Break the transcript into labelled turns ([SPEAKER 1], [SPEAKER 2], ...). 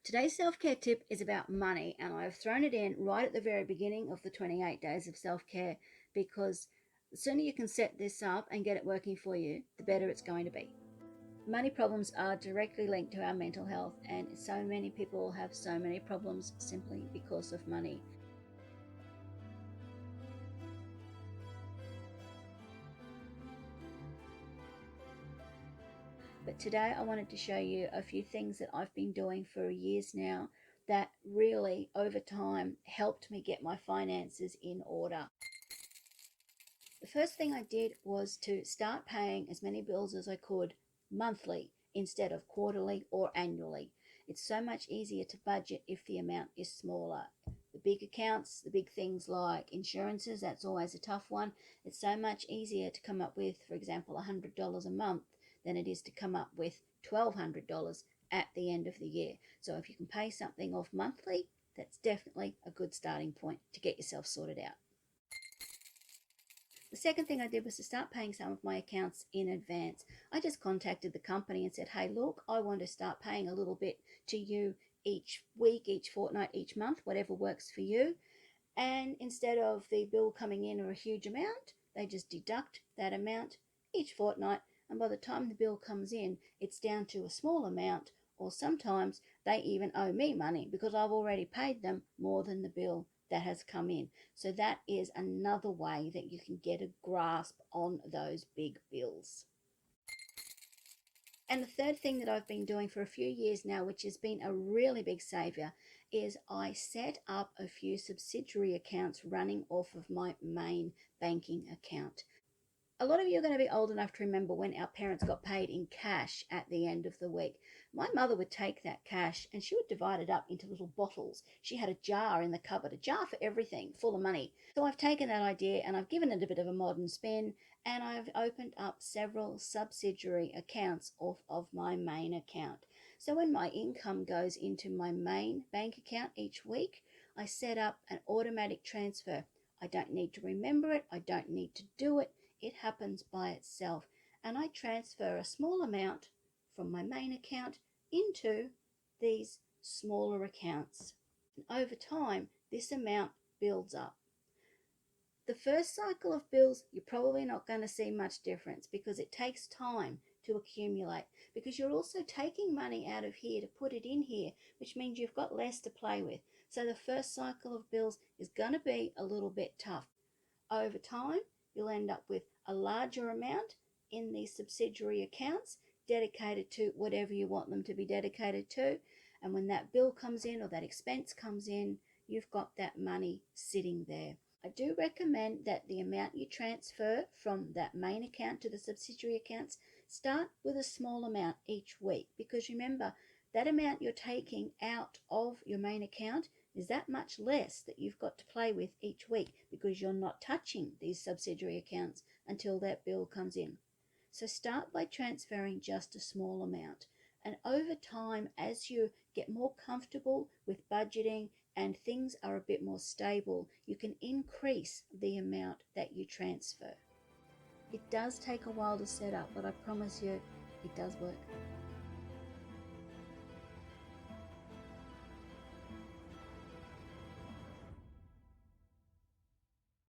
[SPEAKER 1] Today's self-care tip is about money, and I've thrown it in right at the very beginning of the 28 days of self-care because the sooner you can set this up and get it working for you, the better it's going to be. Money problems are directly linked to our mental health, and so many people have so many problems simply because of money. But today I wanted to show you a few things that I've been doing for years now that really over time helped me get my finances in order. The first thing I did was to start paying as many bills as I could monthly instead of quarterly or annually. It's so much easier to budget if the amount is smaller. The big accounts, the big things like insurances, that's always a tough one. It's so much easier to come up with, for example, $100 a month than it is to come up with $1,200 at the end of the year. So if you can pay something off monthly, that's definitely a good starting point to get yourself sorted out. The second thing I did was to start paying some of my accounts in advance. I just contacted the company and said, hey, look, I want to start paying a little bit to you each week, each fortnight, each month, whatever works for you. And instead of the bill coming in or a huge amount, they just deduct that amount each fortnight. And by the time the bill comes in, it's down to a small amount, or sometimes they even owe me money because I've already paid them more than the bill that has come in. So that is another way that you can get a grasp on those big bills. And the third thing that I've been doing for a few years now, which has been a really big savior, is I set up a few subsidiary accounts running off of my main banking account. A lot of you are going to be old enough to remember when our parents got paid in cash at the end of the week. My mother would take that cash and she would divide it up into little bottles. She had a jar in the cupboard, a jar for everything, full of money. So I've taken that idea and I've given it a bit of a modern spin, and I've opened up several subsidiary accounts off of my main account. So when my income goes into my main bank account each week, I set up an automatic transfer. I don't need to remember it. I don't need to do it. It happens by itself, and I transfer a small amount from my main account into these smaller accounts. And over time, this amount builds up. The first cycle of bills, you're probably not going to see much difference because it takes time to accumulate, because you're also taking money out of here to put it in here, which means you've got less to play with. So the first cycle of bills is going to be a little bit tough. Over time, you'll end up with a larger amount in these subsidiary accounts dedicated to whatever you want them to be dedicated to. And when that bill comes in or that expense comes in, you've got that money sitting there. I do recommend that the amount you transfer from that main account to the subsidiary accounts, start with a small amount each week, because remember, that amount you're taking out of your main account is that much less that you've got to play with each week, because you're not touching these subsidiary accounts until that bill comes in. So start by transferring just a small amount. And over time, as you get more comfortable with budgeting and things are a bit more stable, you can increase the amount that you transfer. It does take a while to set up, but I promise you, it does work.